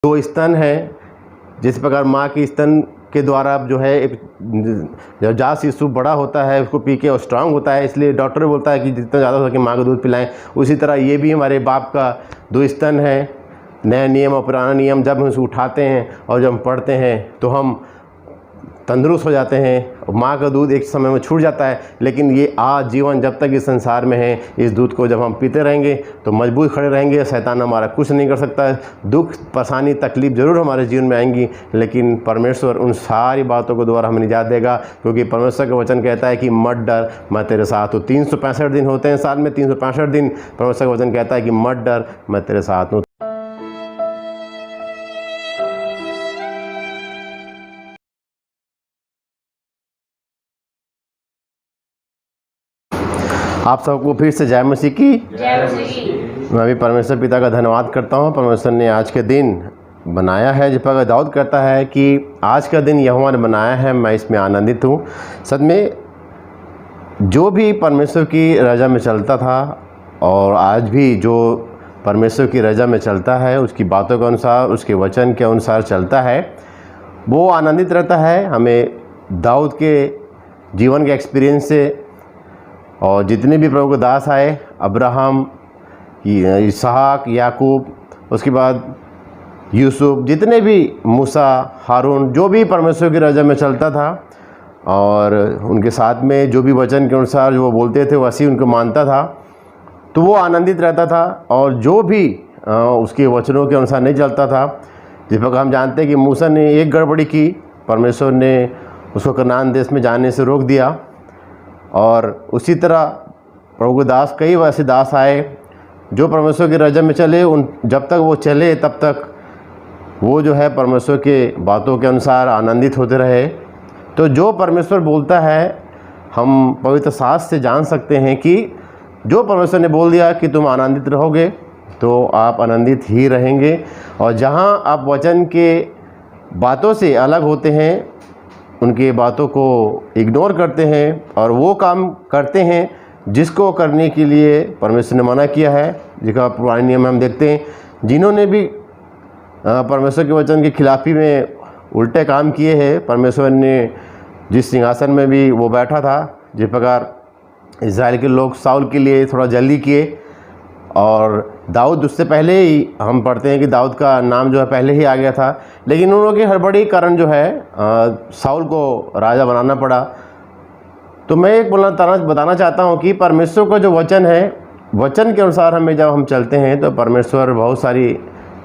दो स्तन है, जिस प्रकार माँ के स्तन के द्वारा जो है एक जब शिशु बड़ा होता है उसको पी के और स्ट्रांग होता है, इसलिए डॉक्टर बोलता है कि जितना ज़्यादा हो सके माँ को दूध पिलाएं। उसी तरह ये भी हमारे बाप का दो स्तन है, नया नियम और पुराना नियम। जब हम उसे उठाते हैं और जब हम पढ़ते हैं तो हम तंदुरुस्त हो जाते हैं। माँ का दूध एक समय में छूट जाता है, लेकिन ये आजीवन जब तक इस संसार में है, इस दूध को जब हम पीते रहेंगे तो मजबूत खड़े रहेंगे। शैतान हमारा कुछ नहीं कर सकता है। दुख, परेशानी, तकलीफ ज़रूर हमारे जीवन में आएंगी, लेकिन परमेश्वर उन सारी बातों को द्वारा हमें निजात देगा, क्योंकि परमेश्वर का वचन कहता है कि मत डर, मैं तेरे साथ हूँ। 365 दिन होते हैं साल में, 365 दिन परमेश्वर का वचन कहता है कि मत डर, मैं तेरे साथ हूँ। आप सबको फिर से जय मसीह की। मैं भी परमेश्वर पिता का धन्यवाद करता हूँ। परमेश्वर ने आज के दिन बनाया है, जिस पर दाऊद कहता है कि आज का दिन यहोवा ने बनाया है, मैं इसमें आनंदित हूँ। सच में जो भी परमेश्वर की रजा में चलता था और आज भी जो परमेश्वर की रजा में चलता है, उसकी बातों के अनुसार, उसके वचन के अनुसार चलता है, वो आनंदित रहता है। हमें दाऊद के जीवन के एक्सपीरियंस से और जितने भी प्रभु के दास आए, अब्राहम, इसहाक, याकूब, उसके बाद यूसुफ, जितने भी मूसा, हारून, जो भी परमेश्वर की रजा में चलता था और उनके साथ में जो भी वचन के अनुसार जो वो बोलते थे वैसे उनको मानता था, तो वो आनंदित रहता था। और जो भी उसके वचनों के अनुसार नहीं चलता था, जिस प्रकार हम जानते हैं कि मूसा ने एक गड़बड़ी की, परमेश्वर ने उसको कनान देश में जाने से रोक दिया। और उसी तरह प्रभु के दास, कई वैसे दास आए जो परमेश्वर की रजा में चले, उन जब तक वो चले तब तक वो जो है परमेश्वर के बातों के अनुसार आनंदित होते रहे। तो जो परमेश्वर बोलता है, हम पवित्र शास्त्र से जान सकते हैं कि जो परमेश्वर ने बोल दिया कि तुम आनंदित रहोगे, तो आप आनंदित ही रहेंगे। और जहाँ आप वचन के बातों से अलग होते हैं, उनकी बातों को इग्नोर करते हैं और वो काम करते हैं जिसको करने के लिए परमेश्वर ने मना किया है, जिसका पुराने नियम में हम देखते हैं जिन्होंने भी परमेश्वर के वचन की खिलाफी में उल्टे काम किए हैं। परमेश्वर ने जिस सिंहासन में भी वो बैठा था, जिस प्रकार इस्राएल के लोग साउल के लिए थोड़ा जल्दी किए, और दाऊद उससे पहले ही हम पढ़ते हैं कि दाऊद का नाम जो है पहले ही आ गया था, लेकिन उन लोगों की हड़बड़ी कारण जो है साउल को राजा बनाना पड़ा। तो मैं एक बताना चाहता हूँ कि परमेश्वर का जो वचन है, वचन के अनुसार हमें जब हम चलते हैं तो परमेश्वर बहुत सारी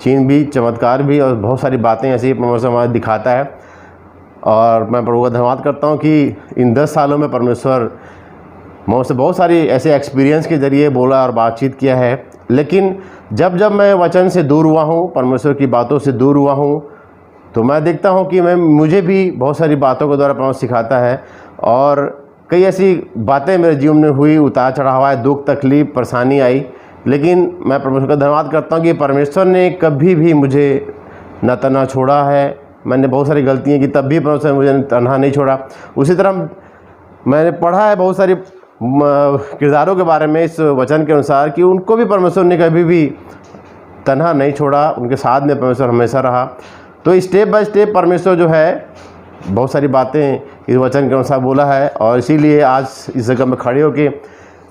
चीज़ भी, चमत्कार भी और बहुत सारी बातें ऐसी परमेश्वर हमारे दिखाता है। और मैं प्रभु का धन्यवाद करता हूँ कि इन 10 सालों में परमेश्वर मुझसे बहुत सारी ऐसे एक्सपीरियंस के ज़रिए बोला और बातचीत किया है। लेकिन जब जब मैं वचन से दूर हुआ हूँ, परमेश्वर की बातों से दूर हुआ हूँ, तो मैं देखता हूँ कि मुझे भी बहुत सारी बातों के द्वारा परमेश्वर सिखाता है। और कई ऐसी बातें मेरे जीवन में हुई, उतार चढ़ाव आए, दुख, तकलीफ, परेशानी आई, लेकिन मैं परमेश्वर का धन्यवाद करता हूँ कि परमेश्वर ने कभी भी मुझे न तन्हा छोड़ा है। मैंने बहुत सारी गलतियाँ की, तब भी परमेश्वर ने मुझे तन्हा नहीं छोड़ा। उसी तरह मैंने पढ़ा है बहुत सारी किरदारों के बारे में इस वचन के अनुसार कि उनको भी परमेश्वर ने कभी भी तन्हा नहीं छोड़ा, उनके साथ में परमेश्वर हमेशा रहा। तो स्टेप बाय स्टेप परमेश्वर जो है बहुत सारी बातें इस वचन के अनुसार बोला है, और इसीलिए आज इस जगह में खड़े होके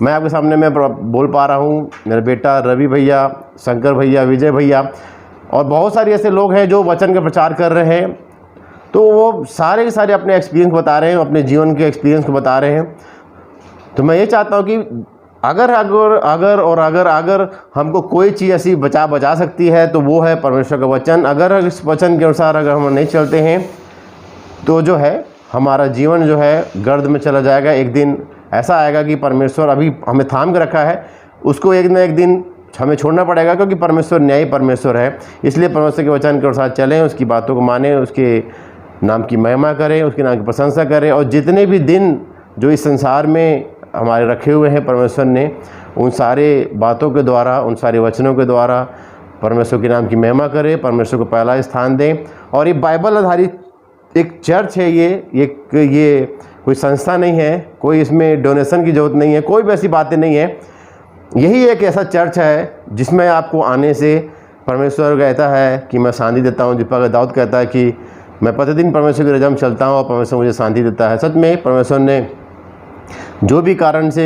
मैं आपके सामने मैं बोल पा रहा हूँ। मेरा बेटा रवि भैया, शंकर भैया, विजय भैया और बहुत सारे ऐसे लोग हैं जो वचन का प्रचार कर रहे हैं, तो वो सारे के सारे अपने एक्सपीरियंस बता रहे हैं, अपने जीवन के एक्सपीरियंस को बता रहे हैं। तो मैं ये चाहता हूँ कि अगर हमको कोई चीज़ ऐसी बचा सकती है तो वो है परमेश्वर का वचन। अगर इस वचन के अनुसार अगर हम नहीं चलते हैं तो जो है हमारा जीवन जो है गर्द में चला जाएगा। एक दिन ऐसा आएगा कि परमेश्वर अभी हमें थाम के रखा है, उसको एक न एक दिन हमें छोड़ना पड़ेगा, क्योंकि परमेश्वर न्यायी परमेश्वर है। इसलिए परमेश्वर के वचन के अनुसार चलें, उसकी बातों को मानें, उसके नाम की महिमा करें, उसके नाम की प्रशंसा करें। और जितने भी दिन जो इस संसार में हमारे रखे हुए हैं परमेश्वर ने, उन सारे बातों के द्वारा, उन सारे वचनों के द्वारा परमेश्वर के नाम की महिमा करें, परमेश्वर को पहला स्थान दें। और ये बाइबल आधारित एक चर्च है, ये कोई संस्था नहीं है, कोई इसमें डोनेशन की ज़रूरत नहीं है, कोई भी ऐसी बातें नहीं है। यही एक ऐसा चर्च है जिसमें आपको आने से परमेश्वर कहता है कि मैं शांति देता हूँ। जिस प्रकार दाऊद कहता है कि मैं प्रतिदिन परमेश्वर की रजा में चलता हूँ और परमेश्वर मुझे शांति देता है। सच में परमेश्वर ने जो भी कारण से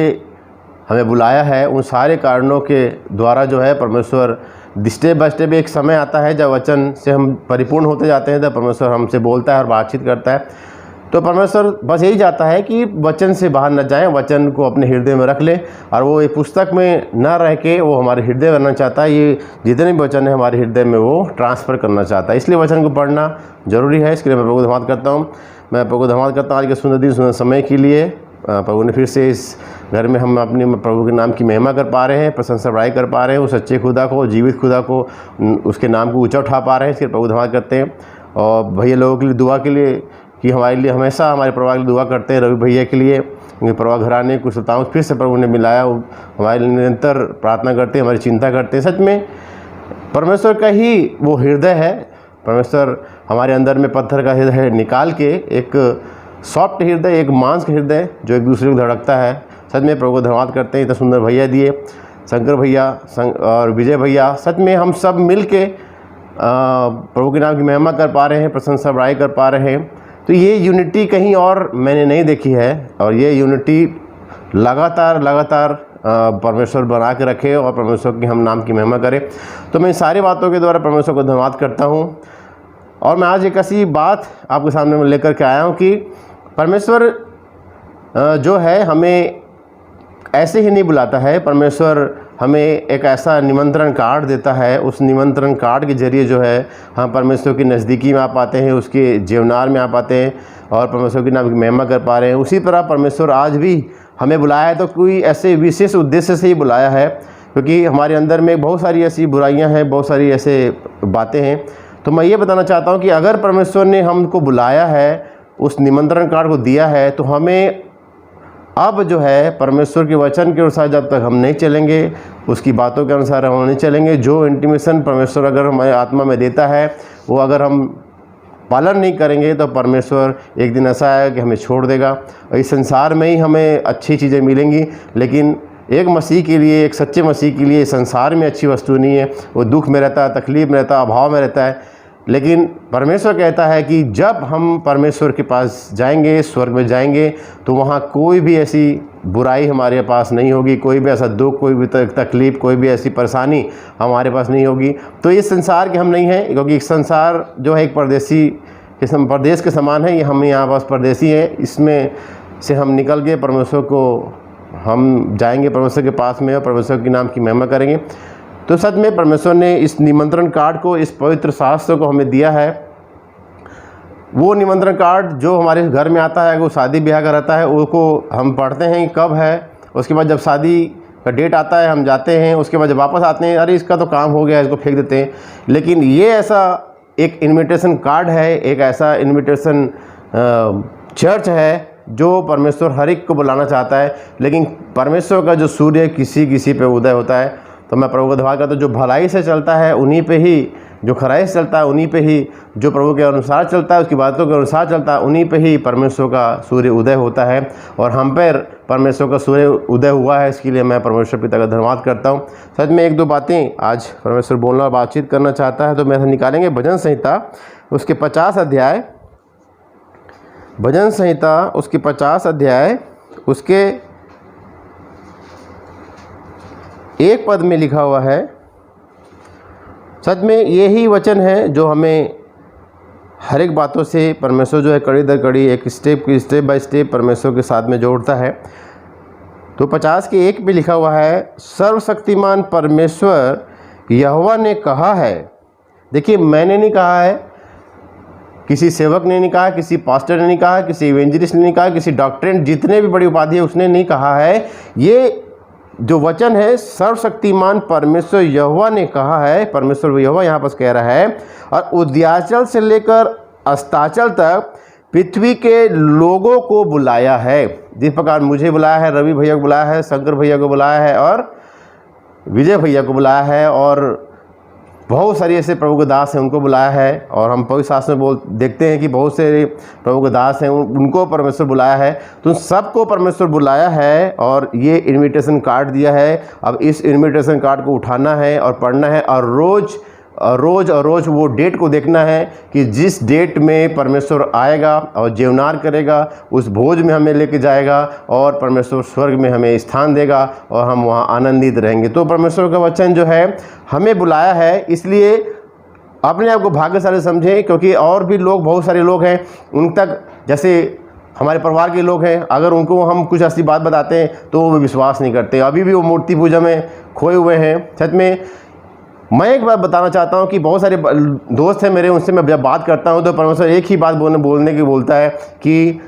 हमें बुलाया है, उन सारे कारणों के द्वारा जो है परमेश्वर स्टेप बाय स्टेप एक समय आता है जब वचन से हम परिपूर्ण होते जाते हैं, तब परमेश्वर हमसे बोलता है और बातचीत करता है। तो परमेश्वर बस यही चाहता है कि वचन से बाहर न जाए, वचन को अपने हृदय में रख ले और वो एक पुस्तक में न रह के वो हमारे हृदय में रहना चाहता है। ये जितने भी वचन है हमारे हृदय में वो ट्रांसफ़र करना चाहता है, इसलिए वचन को पढ़ना जरूरी है। इसके लिए मैं प्रभु को धन्यवाद करता हूँ। मैं प्रभु को धन्यवाद करता हूँ आज के सुंदर दिन सुंदर समय के लिए। प्रभु ने फिर से इस घर में हम अपने प्रभु के नाम की महिमा कर पा रहे हैं, प्रशंसा बढ़ाई कर पा रहे हैं, उस सच्चे खुदा को, जीवित खुदा को, उसके नाम को ऊँचा उठा पा रहे हैं। इसके लिए प्रभु धन्यवाद करते हैं। और भैया लोगों के लिए दुआ के लिए कि हमारे लिए हमेशा हमारे परिवार के लिए दुआ करते हैं। रवि भैया के लिए, उनके परिवार घराने कुछ श्रोताओं फिर से प्रभु ने मिलाया, हमारे लिए निरंतर प्रार्थना करते हैं, हमारी चिंता करते हैं। सच में परमेश्वर का ही वो हृदय है। परमेश्वर हमारे अंदर में पत्थर का हृदय निकाल के एक सॉफ्ट हृदय, एक मांस का हृदय जो एक दूसरे को धड़कता है। सच में प्रभु को धन्यवाद करते हैं। इतना सुंदर भैया दिए, शंकर भैया और विजय भैया। सच में हम सब मिल के प्रभु के नाम की महिमा कर पा रहे हैं, प्रशंसा बढ़ाई कर पा रहे हैं। तो ये यूनिटी कहीं और मैंने नहीं देखी है और ये यूनिटी लगातार परमेश्वर बना के रखे और परमेश्वर की हम नाम की महिमा करें। तो मैं इन सारी बातों के द्वारा परमेश्वर को धन्यवाद करता हूँ। और मैं आज एक ऐसी बात आपके सामने में लेकर के आया हूँ कि परमेश्वर जो है हमें ऐसे ही नहीं बुलाता है। परमेश्वर हमें एक ऐसा निमंत्रण कार्ड देता है। उस निमंत्रण कार्ड के जरिए जो है हम परमेश्वर की नज़दीकी में आ पाते हैं, उसके जीवनार में आ पाते हैं और परमेश्वर के नाम की महिमा कर पा रहे हैं। उसी तरह परमेश्वर आज भी हमें बुलाया है तो कोई ऐसे विशेष उद्देश्य से ही बुलाया है, क्योंकि हमारे अंदर में बहुत सारी ऐसी बुराइयां हैं, बहुत सारी ऐसे बातें हैं। तो मैं ये बताना चाहता हूँ कि अगर परमेश्वर ने हमको बुलाया है, उस निमंत्रण कार्ड को दिया है, तो हमें अब जो है परमेश्वर के वचन के अनुसार जब तक हम नहीं चलेंगे, उसकी बातों के अनुसार हम नहीं चलेंगे, जो इंटीमेशन परमेश्वर अगर हमारे आत्मा में देता है वो अगर हम पालन नहीं करेंगे, तो परमेश्वर एक दिन ऐसा है कि हमें छोड़ देगा। और इस संसार में ही हमें अच्छी चीज़ें मिलेंगी, लेकिन एक मसीह के लिए, एक सच्चे मसीह के लिए संसार में अच्छी वस्तु नहीं है। वो दुख में रहता है, तकलीफ़ में रहता है, अभाव में रहता है। लेकिन परमेश्वर कहता है कि जब हम परमेश्वर के पास जाएंगे, स्वर्ग में जाएंगे, तो वहाँ कोई भी ऐसी बुराई हमारे पास नहीं होगी, कोई भी ऐसा दुख, कोई भी तकलीफ़, कोई भी ऐसी परेशानी हमारे पास नहीं होगी। तो इस संसार के हम नहीं हैं, क्योंकि संसार जो है एक परदेश के समान है। ये हम यहाँ पास परदेसी हैं। इसमें से हम निकल के परमेश्वर को हम जाएंगे, परमेश्वर के पास में और परमेश्वर के नाम की महिमा करेंगे। तो सच में परमेश्वर ने इस निमंत्रण कार्ड को, इस पवित्र शास्त्र को हमें दिया है। वो निमंत्रण कार्ड जो हमारे घर में आता है, वो शादी ब्याह का रहता है, उसको हम पढ़ते हैं कब है, उसके बाद जब शादी का डेट आता है हम जाते हैं, उसके बाद जब वापस आते हैं, अरे इसका तो काम हो गया, इसको फेंक देते हैं। लेकिन ये ऐसा एक इन्विटेशन कार्ड है, एक ऐसा इन्विटेशन चर्च है जो परमेश्वर हर एक को बुलाना चाहता है। लेकिन परमेश्वर का जो सूर्य किसी पे उदय होता है। तो मैं प्रभु को धन्यवाद करता हूँ, जो भलाई से चलता है उन्हीं पे ही, जो खराई से चलता है उन्हीं पे ही, जो प्रभु के अनुसार चलता है, उसकी बातों के अनुसार चलता है, उन्हीं पे ही परमेश्वर का सूर्य उदय होता है। और हम पर परमेश्वर का सूर्य उदय हुआ है, इसके लिए मैं परमेश्वर पिता का धन्यवाद करता हूँ। सच में एक दो बातें आज परमेश्वर बोलना और बातचीत करना चाहता है। तो मैं निकालेंगे भजन संहिता उसके 50 अध्याय, भजन संहिता उसके 50 अध्याय उसके एक पद में लिखा हुआ है। सच में यही वचन है जो हमें हर एक बातों से परमेश्वर जो है कड़ी दर कड़ी, एक स्टेप बाय स्टेप परमेश्वर के साथ में जोड़ता है। तो 50 के 1 पे लिखा हुआ है, सर्वशक्तिमान परमेश्वर यहोवा ने कहा है। देखिए, मैंने नहीं कहा है, किसी सेवक ने नहीं कहा, किसी पास्टर ने नहीं कहा, किसी इवेंजलिस्ट ने नहीं कहा, किसी डॉक्टरेट, जितने भी बड़ी उपाधि है उसने नहीं कहा है। ये जो वचन है सर्वशक्तिमान परमेश्वर यहोवा ने कहा है। परमेश्वर यहोवा यहाँ पर कह रहा है, और उद्याचल से लेकर अस्ताचल तक पृथ्वी के लोगों को बुलाया है। जिस प्रकार मुझे बुलाया है, रवि भैया को बुलाया है, शंकर भैया को बुलाया है और विजय भैया को बुलाया है, और बहुत सारी ऐसे प्रभु के दास हैं उनको बुलाया है। और हम पवित्र शास्त्र में देखते हैं कि बहुत से प्रभु के दास हैं, उनको परमेश्वर बुलाया है। तो सबको परमेश्वर बुलाया है और ये इनविटेशन कार्ड दिया है। अब इस इनविटेशन कार्ड को उठाना है और पढ़ना है और रोज़ रोज़ और रोज़ वो डेट को देखना है कि जिस डेट में परमेश्वर आएगा और जीवनार करेगा, उस भोज में हमें लेके जाएगा और परमेश्वर स्वर्ग में हमें स्थान देगा और हम वहाँ आनंदित रहेंगे। तो परमेश्वर का वचन जो है हमें बुलाया है, इसलिए अपने आप को भाग्यशाली समझें, क्योंकि और भी लोग, बहुत सारे लोग हैं उन तक, जैसे हमारे परिवार के लोग हैं, अगर उनको हम कुछ ऐसी बात बताते हैं तो वो विश्वास नहीं करते, अभी भी वो मूर्ति पूजा में खोए हुए हैं। सच में मैं एक बात बताना चाहता हूँ कि बहुत सारे दोस्त हैं मेरे, उनसे मैं जब बात करता हूँ तो परमेश्वर एक ही बात बोलने की बोलता है कि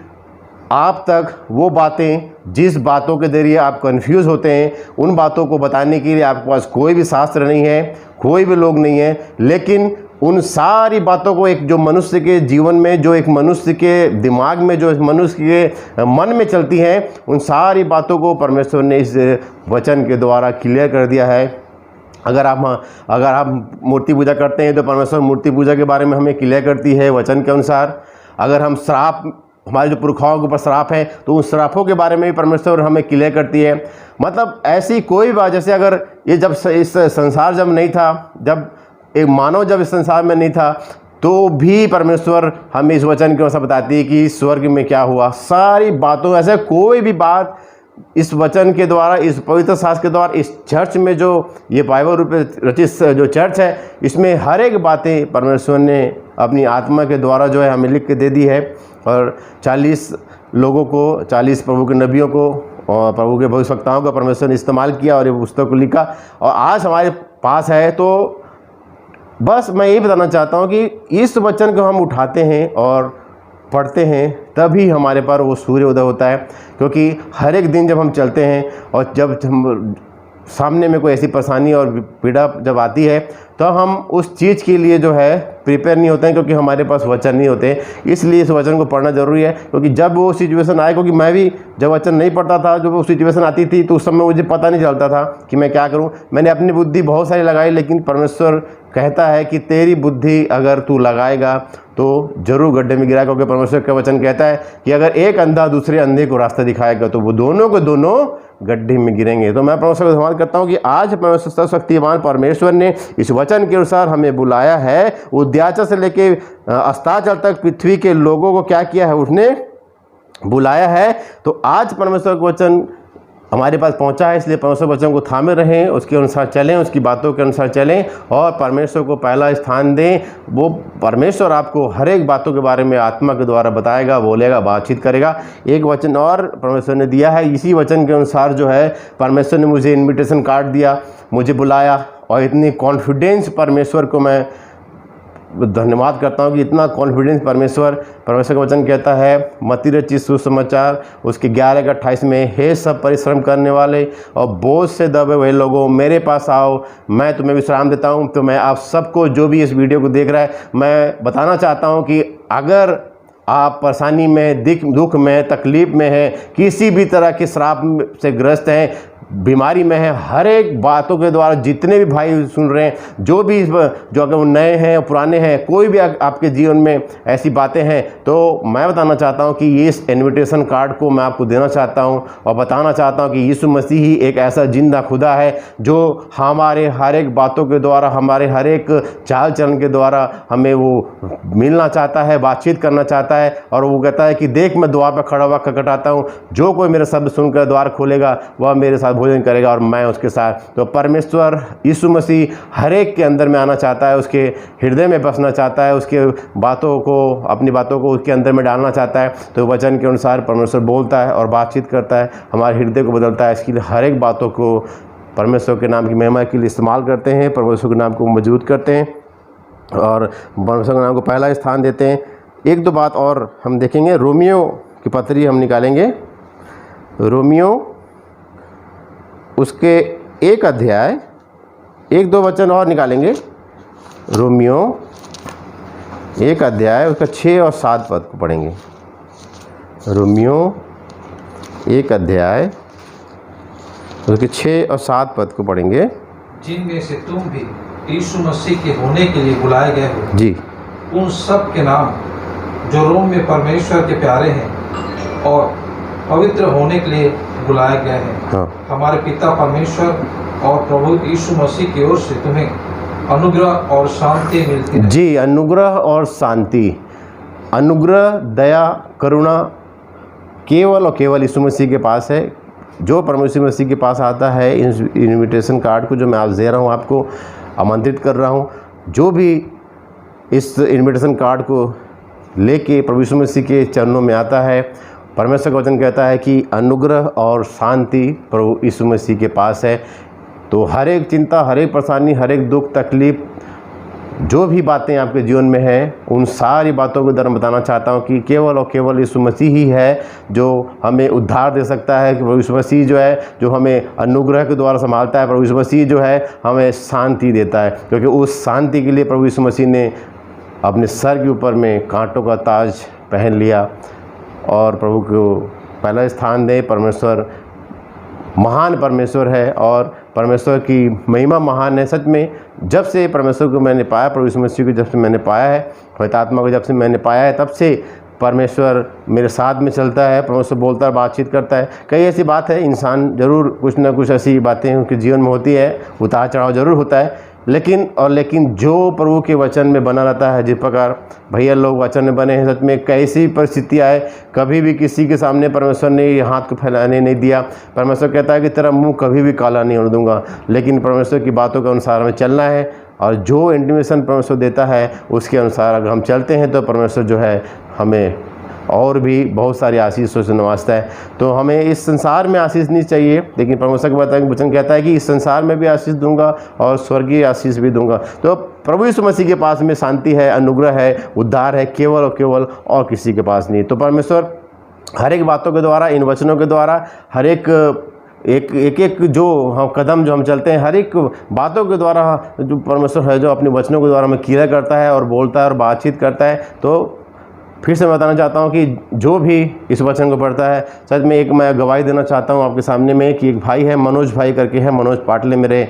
आप तक वो बातें, जिस बातों के जरिए आप कंफ्यूज होते हैं, उन बातों को बताने के लिए आपके पास कोई भी शास्त्र नहीं है, कोई भी लोग नहीं है, लेकिन उन सारी बातों को एक जो मनुष्य के जीवन में, जो एक मनुष्य के दिमाग में, जो मनुष्य के मन में चलती हैं, उन सारी बातों को परमेश्वर ने इस वचन के द्वारा क्लियर कर दिया है। अगर आप मूर्ति पूजा करते हैं तो परमेश्वर मूर्ति पूजा के बारे में हमें क्लियर करती है वचन के अनुसार। अगर हम श्राप, हमारे जो पुरखाओं के ऊपर श्राप है, तो उन श्रापों के बारे में भी परमेश्वर हमें क्लियर करती है। मतलब ऐसी कोई बात, जैसे अगर ये जब इस संसार जब नहीं था, जब एक मानव जब इस संसार में नहीं था, तो भी परमेश्वर हमें इस वचन के अनुसार बताती है कि स्वर्ग में क्या हुआ। सारी बातों, ऐसे कोई भी बात इस वचन के द्वारा, इस पवित्र शास्त्र के द्वारा, इस चर्च में जो ये बाइबल रूप रचित जो चर्च है, इसमें हर एक बातें परमेश्वर ने अपनी आत्मा के द्वारा जो है हमें लिख के दे दी है। और 40 लोगों को, 40 प्रभु के नबियों को और प्रभु के भविष्यवक्ताओं का परमेश्वर ने इस्तेमाल किया और ये पुस्तक को लिखा और आज हमारे पास है। तो बस मैं ये बताना चाहता हूँ कि इस वचन को हम उठाते हैं और पढ़ते हैं, तभी हमारे पर वो सूर्य उदय होता है। क्योंकि हर एक दिन जब हम चलते हैं और जब हम सामने में कोई ऐसी परेशानी और पीड़ा जब आती है, तो हम उस चीज़ के लिए जो है प्रिपेयर नहीं होते हैं, क्योंकि हमारे पास वचन नहीं होते। इसलिए इस वचन को पढ़ना ज़रूरी है, क्योंकि जब वो सिचुएशन आए, क्योंकि मैं भी जब वचन नहीं पढ़ता था, जब वो सिचुएशन आती थी, तो उस समय मुझे पता नहीं चलता था कि मैं क्या करूं। मैंने अपनी बुद्धि बहुत सारी लगाई, लेकिन परमेश्वर कहता है कि तेरी बुद्धि अगर तू लगाएगा तो जरूर गड्ढे में गिरा, क्योंकि परमेश्वर का वचन कहता है कि अगर एक अंधा दूसरे अंधे को रास्ता दिखाएगा तो वो दोनों को दोनों गड्ढे में गिरेंगे। तो मैं परमेश्वर को धन्यवाद करता हूँ कि आज परमेश्वर सर्वशक्तिमान परमेश्वर ने इस वचन के अनुसार हमें बुलाया है। उद्याचल से लेके अस्ताचल तक पृथ्वी के लोगों को क्या किया है, उसने बुलाया है। तो आज परमेश्वर का वचन हमारे पास पहुंचा है, इसलिए परमेश्वर वचन को थामे रहें, उसके अनुसार चलें, उसकी बातों के अनुसार चलें और परमेश्वर को पहला स्थान दें। वो परमेश्वर आपको हर एक बातों के बारे में आत्मा के द्वारा बताएगा, बोलेगा, बातचीत करेगा। एक वचन और परमेश्वर ने दिया है, इसी वचन के अनुसार जो है परमेश्वर ने मुझे इन्विटेशन कार्ड दिया, मुझे बुलाया और इतनी कॉन्फिडेंस परमेश्वर को मैं धन्यवाद करता हूँ कि इतना कॉन्फिडेंस परमेश्वर का वचन कहता है मत्ती रचित सुसमाचार उसके 11:28 में, हे सब परिश्रम करने वाले और बोझ से दबे हुए लोगों, मेरे पास आओ, मैं तुम्हें विश्राम देता हूँ। तो मैं आप सबको, जो भी इस वीडियो को देख रहा है, मैं बताना चाहता हूँ कि अगर आप परेशानी में, दुख में, तकलीफ़ में हैं, किसी भी तरह के श्राप से ग्रस्त हैं, बीमारी में है, हर एक बातों के द्वारा जितने भी भाई सुन रहे हैं, जो अगर वो नए हैं, पुराने हैं, कोई भी आपके जीवन में ऐसी बातें हैं, तो मैं बताना चाहता हूं कि ये इस इन्विटेशन कार्ड को मैं आपको देना चाहता हूं और बताना चाहता हूं कि यीशु मसीह ही एक ऐसा जिंदा खुदा है जो हमारे हर एक बातों के द्वारा, हमारे हर एक चाल चलन के द्वारा हमें वो मिलना चाहता है, बातचीत करना चाहता है। और वो कहता है कि देख, मैं द्वार पर खड़ा हुआ खटखटाता हूँ, जो कोई मेरे शब्द सुनकर द्वार खोलेगा वह मेरे साथ भोजन करेगा और मैं उसके साथ। तो परमेश्वर यीशु मसीह हर एक के अंदर में आना चाहता है, उसके हृदय में बसना चाहता है, उसके बातों को, अपनी बातों को उसके अंदर में डालना चाहता है। तो वचन के अनुसार परमेश्वर बोलता है और बातचीत करता है, हमारे हृदय को बदलता है। इसके लिए हर एक बातों को परमेश्वर के नाम की महिमा के लिए इस्तेमाल करते हैं, परमेश्वर के नाम को मजबूत करते हैं और परमेश्वर के नाम को पहला स्थान देते हैं। एक दो बात और हम देखेंगे, रोमियो की पत्री हम निकालेंगे, रोमियो उसके 1 अध्याय, 1-2 वचन और निकालेंगे। रोमियो 1 अध्याय उसका 6 और 7 पद को पढ़ेंगे। रोमियो 1 अध्याय उसके 6 और 7 पद को पढ़ेंगे। जिनमें से तुम भी यीशु मसीह के होने के लिए बुलाए गए हो जी, उन सब के नाम जो रोम में परमेश्वर के प्यारे हैं और पवित्र होने के लिए बुलाए गए हैं। हाँ। हमारे पिता परमेश्वर और प्रभु यीशु मसीह की ओर से तुम्हें अनुग्रह और शांति मिलती है। जी, अनुग्रह और शांति। अनुग्रह, दया, करुणा केवल और केवल यीशु मसीह के पास है। जो परमेश्वर मसीह के पास आता है, इनविटेशन कार्ड को जो मैं आज दे रहा हूँ, आपको आमंत्रित कर रहा हूँ, जो भी इस इनविटेशन कार्ड को लेके प्रभु यीशु मसीह के चरणों में आता है, परमेश्वर का वचन कहता है कि अनुग्रह और शांति प्रभु यीशु मसीह के पास है। तो हर एक चिंता, हर एक परेशानी, हर एक दुख तकलीफ, जो भी बातें आपके जीवन में हैं, उन सारी बातों के द्वारा बताना चाहता हूं कि केवल और केवल यीशु मसीह ही है जो हमें उद्धार दे सकता है। कि प्रभु यीशु मसीह जो है, जो हमें अनुग्रह के द्वारा संभालता है। प्रभु यीशु मसीह जो है हमें शांति देता है, क्योंकि उस शांति के लिए प्रभु यीशु मसीह ने अपने सर के ऊपर में कांटों का ताज पहन लिया और प्रभु को पहला स्थान दे। परमेश्वर महान परमेश्वर है और परमेश्वर की महिमा महान है। सच में जब से परमेश्वर को मैंने पाया, प्रभु यीशु मसीह को जब से मैंने पाया है, पवित्र आत्मा को जब से मैंने पाया है, तब से परमेश्वर मेरे साथ में चलता है। परमेश्वर बोलता है, बातचीत करता है। कई ऐसी बात है, इंसान ज़रूर कुछ ना कुछ ऐसी बातें उनके जीवन में होती है, उतार चढ़ाव ज़रूर होता है, लेकिन जो प्रभु के वचन में बना रहता है, जिस प्रकार भैया लोग वचन में बने हैं, सच में कैसी परिस्थिति आए, कभी भी किसी के सामने परमेश्वर ने हाथ को फैलाने नहीं दिया। परमेश्वर कहता है कि तेरा मुंह कभी भी काला नहीं होने दूंगा, लेकिन परमेश्वर की बातों के अनुसार हमें चलना है। और जो इंटीमेशन परमेश्वर देता है उसके अनुसार अगर हम चलते हैं तो परमेश्वर जो है हमें और भी बहुत सारी आशीषों से नवाजता है। तो हमें इस संसार में आशीष नहीं चाहिए, लेकिन परमेश्वर का वचन कहता है कि इस संसार में भी आशीष दूंगा और स्वर्गीय आशीष भी दूंगा। तो प्रभु यीशु मसीह के पास में शांति है, अनुग्रह है, उद्धार है, केवल और केवल और किसी के पास नहीं। तो परमेश्वर हर एक बातों के द्वारा, इन वचनों के द्वारा, हर एक जो हम कदम जो हम चलते हैं, हर एक बातों के द्वारा जो परमेश्वर है, जो अपने वचनों के द्वारा हमें क्रिया करता है और बोलता है और बातचीत करता है। तो फिर से बताना चाहता हूँ कि जो भी इस वचन को पढ़ता है, सच में एक मैं गवाही देना चाहता हूँ आपके सामने में कि एक भाई है, मनोज भाई करके है। मनोज पाटले मेरे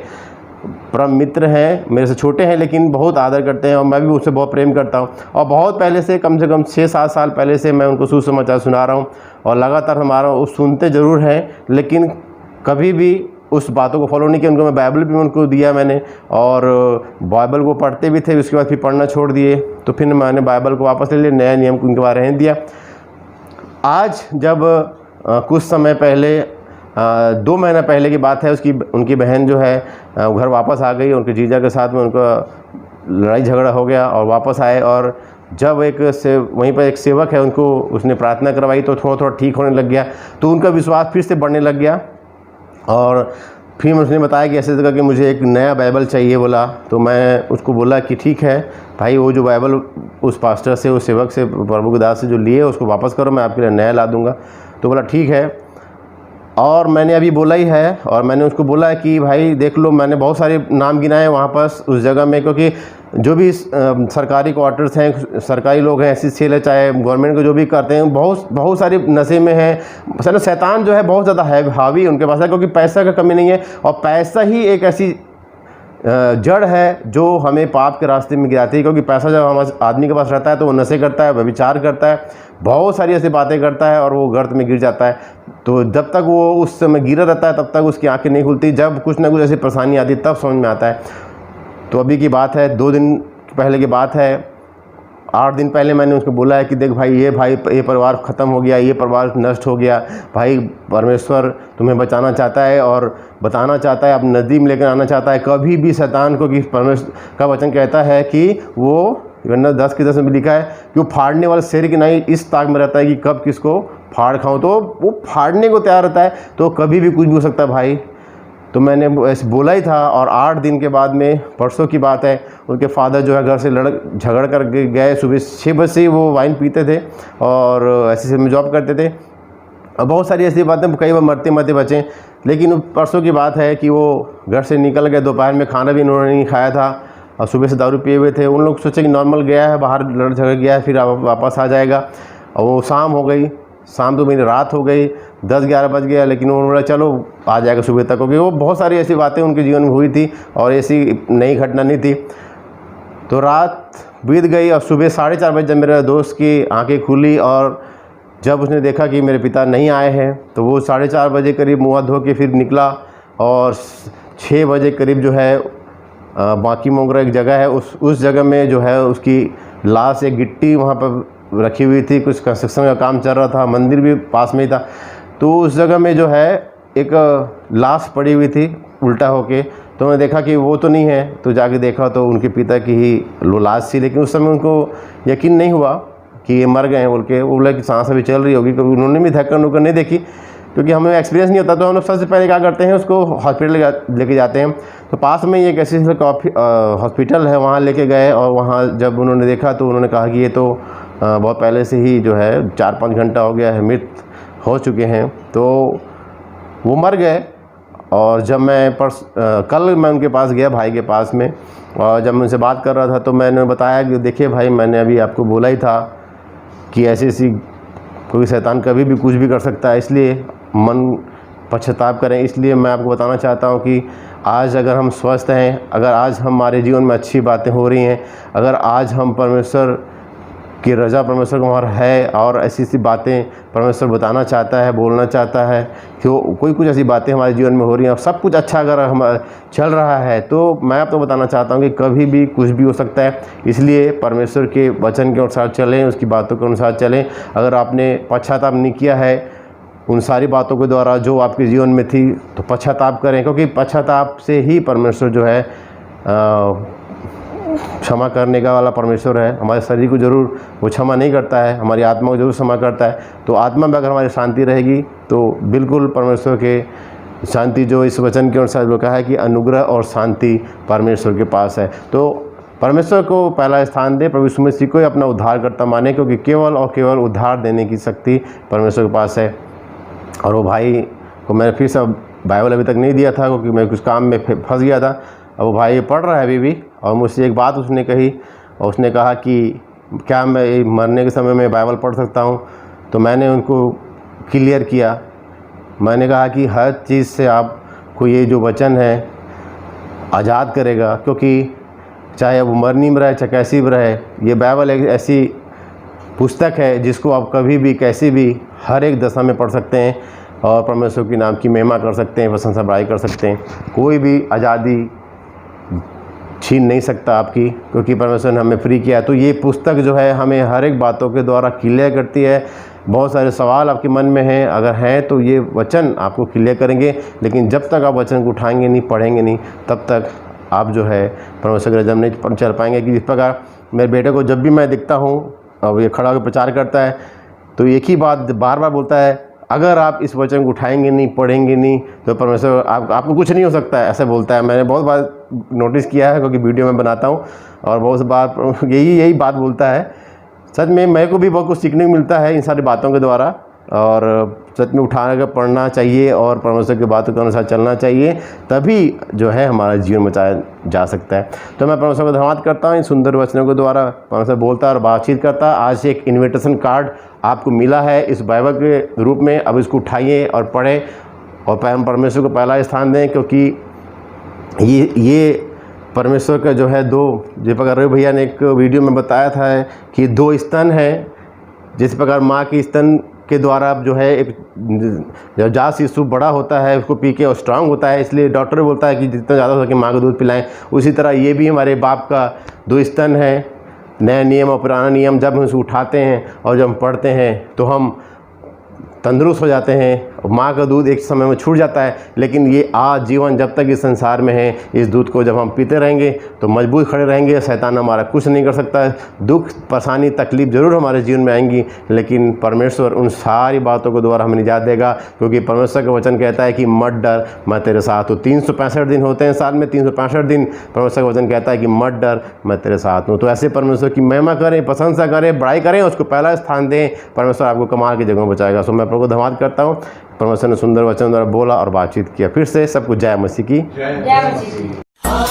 परम मित्र हैं, मेरे से छोटे हैं लेकिन बहुत आदर करते हैं और मैं भी उससे बहुत प्रेम करता हूँ। और बहुत पहले से, कम से कम 6-7 साल पहले से मैं उनको सुसमाचार सुना रहा हूँ और लगातार हमारा वो सुनते ज़रूर हैं, लेकिन कभी भी उस बातों को फॉलो नहीं किया। उनको मैं बाइबल भी उनको दिया मैंने, और बाइबल को पढ़ते भी थे, उसके बाद फिर पढ़ना छोड़ दिए। तो फिर मैंने बाइबल को वापस ले लिया, नया नियम को उनके बारे रहने दिया। आज जब कुछ समय पहले, 2 महीना पहले की बात है, उनकी बहन जो है घर वापस आ गई। उनके जीजा के साथ में उनका लड़ाई झगड़ा हो गया और वापस आए, और जब वहीं पर एक सेवक है, उनको उसने प्रार्थना करवाई तो थोड़ा थोड़ा ठीक होने लग गया। तो उनका विश्वास फिर से बढ़ने लग गया और फिर उसने बताया कि ऐसे जगह कि मुझे एक नया बाइबल चाहिए बोला। तो मैं उसको बोला कि ठीक है भाई, वो जो बाइबल उस पास्टर से, उस सेवक से, प्रभु के दास से जो लिए उसको वापस करो, मैं आपके लिए नया ला दूंगा। तो बोला ठीक है। और मैंने अभी बोला ही है, और मैंने उसको बोला कि भाई देख लो, मैंने बहुत सारे नाम गिनाए वहाँ पर उस जगह में, क्योंकि जो भी सरकारी क्वार्टर्स हैं, सरकारी लोग हैं, ऐसी सेल है, चाहे गवर्नमेंट को जो भी करते हैं, बहुत सारी नशे में हैं। शैतान जो है बहुत ज़्यादा है, हावी उनके पास है, क्योंकि पैसा का कमी नहीं है। और पैसा ही एक ऐसी जड़ है जो हमें पाप के रास्ते में गिराती है। क्योंकि पैसा जब हमारे आदमी के पास रहता है तो वो नशे करता है, व्यभिचार करता है, बहुत सारी ऐसी बातें करता है और वो गर्त में गिर जाता है। तो जब तक वो उस समय गिरा रहता है तब तक उसकी आंखें नहीं खुलती। जब कुछ ना कुछ ऐसी परेशानी आती तब समझ में आता है। तो अभी की बात है, 2 दिन पहले की बात है, 8 दिन पहले मैंने उसको बोला है कि देख भाई, ये परिवार ख़त्म हो गया, ये परिवार नष्ट हो गया। भाई परमेश्वर तुम्हें बचाना चाहता है और बताना चाहता है, अपने नज़दीक लेकर आना चाहता है। कभी भी शैतान को, कि परमेश्वर का वचन कहता है कि वो वरना 10 की 10 में लिखा है कि वो फाड़ने वाले शेर की नहीं इस ताक में रहता है कि कब किसको फाड़ खाऊं। तो वो फाड़ने को तैयार रहता है, तो कभी भी कुछ भी हो सकता है भाई। तो मैंने ऐसे बोला ही था। और 8 दिन के बाद में, परसों की बात है, उनके फादर जो है घर से झगड़ कर गए। सुबह 6 बजे से वो वाइन पीते थे और ऐसे में जॉब करते थे। और बहुत सारी ऐसी बातें, कई बार मरते मरते बचे। लेकिन परसों की बात है कि वो घर से निकल गए, दोपहर में खाना भी उन्होंने नहीं खाया था और सुबह से दारू पिए हुए थे। उन लोग सोचे कि नॉर्मल गया है, बाहर लड़ झगड़ गया है, फिर वापस आ जाएगा। और वो शाम हो गई, शाम तो मेरी रात हो गई, 10-11 बज गया। लेकिन उन्होंने बोला चलो आ जाएगा सुबह तक, क्योंकि वो बहुत सारी ऐसी बातें उनके जीवन में हुई थी और ऐसी नई घटना नहीं थी। तो रात बीत गई और सुबह 4:30 बजे जब मेरे दोस्त की आंखें खुली और जब उसने देखा कि मेरे पिता नहीं आए हैं, तो वो 4:30 बजे करीब मुँह धो के फिर निकला और 6 बजे करीब जो है बाकी मोगरा एक जगह है, उस जगह में जो है उसकी लाश एक गिट्टी वहाँ पर रखी हुई थी, कुछ कंस्ट्रक्शन का काम चल रहा था, मंदिर भी पास में ही था। तो उस जगह में जो है एक लाश पड़ी हुई थी उल्टा होके। तो मैंने देखा कि वो तो नहीं है, तो जाके देखा तो उनके पिता की ही वो लाश थी। लेकिन उस समय उनको यकीन नहीं हुआ कि ये मर गए हैं बोल के। वो बोला कि सांस अभी चल रही होगी, क्योंकि उन्होंने भी धक्कर उकर नहीं देखी, क्योंकि हमें एक्सपीरियंस नहीं होता। तो हम लोग सबसे पहले क्या करते हैं, उसको हॉस्पिटल लेके जाते हैं। तो पास में एक ऐसी हॉस्पिटल है, वहाँ लेके गए। और वहाँ जब उन्होंने देखा तो उन्होंने कहा कि ये तो बहुत पहले से ही जो है 4-5 घंटा हो गया है, मृत हो चुके हैं। तो वो मर गए। और जब मैं कल मैं उनके पास गया, भाई के पास में, और जब मैं उनसे बात कर रहा था तो मैंने बताया कि देखिए भाई, मैंने अभी आपको बोला ही था कि ऐसी कोई शैतान कभी भी कुछ भी कर सकता है, इसलिए मन पश्चाताप करें। इसलिए मैं आपको बताना चाहता हूं कि आज अगर हम स्वस्थ हैं, अगर आज हमारे जीवन में अच्छी बातें हो रही हैं, अगर आज हम परमेश्वर की रज़ा परमेश्वर को वहाँ है, और ऐसी ऐसी बातें परमेश्वर बताना चाहता है, बोलना चाहता है कि कोई कुछ ऐसी बातें हमारे जीवन में हो रही हैं और सब कुछ अच्छा अगर हम चल रहा है, तो मैं आपको बताना चाहता हूँ कि कभी भी कुछ भी हो सकता है। इसलिए परमेश्वर के वचन के अनुसार चलें, उसकी बातों के अनुसार चलें। अगर आपने पश्चाताप नहीं किया है उन सारी बातों के द्वारा जो आपके जीवन में थी, तो पश्चाताप करें, क्योंकि पश्चाताप से ही परमेश्वर जो है क्षमा करने का वाला परमेश्वर है। हमारे शरीर को ज़रूर वो क्षमा नहीं करता है, हमारी आत्मा को ज़रूर क्षमा करता है। तो आत्मा में अगर हमारी शांति रहेगी तो बिल्कुल परमेश्वर के शांति, जो इस वचन के अनुसार जो कहा है कि अनुग्रह और शांति परमेश्वर के पास है, तो परमेश्वर को पहला स्थान दे, प्रभु यीशु मसीह को ही अपना उद्धारकर्ता माने, क्योंकि केवल और केवल उद्धार देने की शक्ति परमेश्वर के पास है। और वो भाई को मैंने फिर से बाइबल अभी तक नहीं दिया था, क्योंकि मैं कुछ काम में फंस गया था। अब वो भाई पढ़ रहा है अभी भी, और मुझसे एक बात उसने कही, और उसने कहा कि क्या मैं मरने के समय में बाइबल पढ़ सकता हूँ? तो मैंने उनको क्लियर किया। मैंने कहा कि हर चीज़ से आपको ये जो वचन है आज़ाद करेगा, क्योंकि चाहे वो मरनी में रहे, चाहे कैसी भी रहे, ये बाइबल एक ऐसी पुस्तक है जिसको आप कभी भी कैसी भी हर एक दशा में पढ़ सकते हैं और परमेश्वर के नाम की महिमा कर सकते हैं, प्रशंसा बड़ाई कर सकते हैं। कोई भी आज़ादी छीन नहीं सकता आपकी, क्योंकि परमेश्वर ने हमें फ्री किया है। तो ये पुस्तक जो है हमें हर एक बातों के द्वारा क्लियर करती है। बहुत सारे सवाल आपके मन में हैं, अगर हैं तो ये वचन आपको क्लियर करेंगे। लेकिन जब तक आप वचन को उठाएंगे नहीं, पढ़ेंगे नहीं, तब तक आप जो है परमेश्वर के रज़म नहीं चल पाएंगे। कि जिस प्रकार मेरे बेटे को जब भी मैं दिखता हूँ, अब ये खड़ा होकर प्रचार करता है, तो एक ही बात बार बार बोलता है, अगर आप इस वचन को उठाएंगे नहीं, पढ़ेंगे नहीं, तो परमेश्वर आपको कुछ नहीं हो सकता है, ऐसा बोलता है। मैंने बहुत बार नोटिस किया है, क्योंकि वीडियो में बनाता हूँ, और बहुत बार यही बात बोलता है। सच में मेरे को भी बहुत कुछ सीखने को मिलता है इन सारी बातों के द्वारा, और सच में उठा कर पढ़ना चाहिए और परमेश्वर की बातों के अनुसार चलना चाहिए, तभी जो है हमारा जीवन बचाया जा सकता है। तो मैं परमेश्वर को धन्यवाद करता हूँ इन सुंदर वचनों के द्वारा। परमेश्वर बोलता है और बातचीत करता है। आज एक इन्विटेशन कार्ड आपको मिला है इस बाइबल के रूप में। अब इसको उठाइए और पढ़ें और परमेश्वर को पहला स्थान दें, क्योंकि ये परमेश्वर का जो है जिस प्रकार रवि भैया ने एक वीडियो में बताया था कि 2 स्तन है। जिस प्रकार माँ के स्तन के द्वारा जो है एक जब शिशु बड़ा होता है, उसको पी के और स्ट्रांग होता है, इसलिए डॉक्टर बोलता है कि जितना ज़्यादा हो सके माँ को दूध पिलाएं। उसी तरह ये भी हमारे बाप का 2 स्तन है, नया नियम और पुराना नियम। जब हम इसे उठाते हैं और जब हम पढ़ते हैं तो हम तंदुरुस्त हो जाते हैं। माँ का दूध एक समय में छूट जाता है, लेकिन ये आजीवन जब तक इस संसार में है, इस दूध को जब हम पीते रहेंगे तो मजबूत खड़े रहेंगे। शैतान हमारा कुछ नहीं कर सकता है। दुख, परेशानी, तकलीफ ज़रूर हमारे जीवन में आएंगी, लेकिन परमेश्वर उन सारी बातों के द्वारा हमें निजात देगा, क्योंकि परमेश्वर का वचन कहता है कि मत डर, मैं तेरे साथ हूँ। 365 दिन होते हैं साल में, 365 दिन परमेश्वर का वचन कहता है कि मत डर, मैं तेरे साथ हूँ। तो ऐसे परमेश्वर की महिमा करें, प्रशंसा करें, बड़ाई करें, उसको पहला स्थान दें। परमेश्वर आपको कमाल की जगहों बचाएगा। सो मैं प्रभु को धन्यवाद करता हूँ। परमेश्वर ने सुंदर वचन द्वारा बोला और बातचीत किया। फिर से सबको जय मसीह की। जय मसीह की।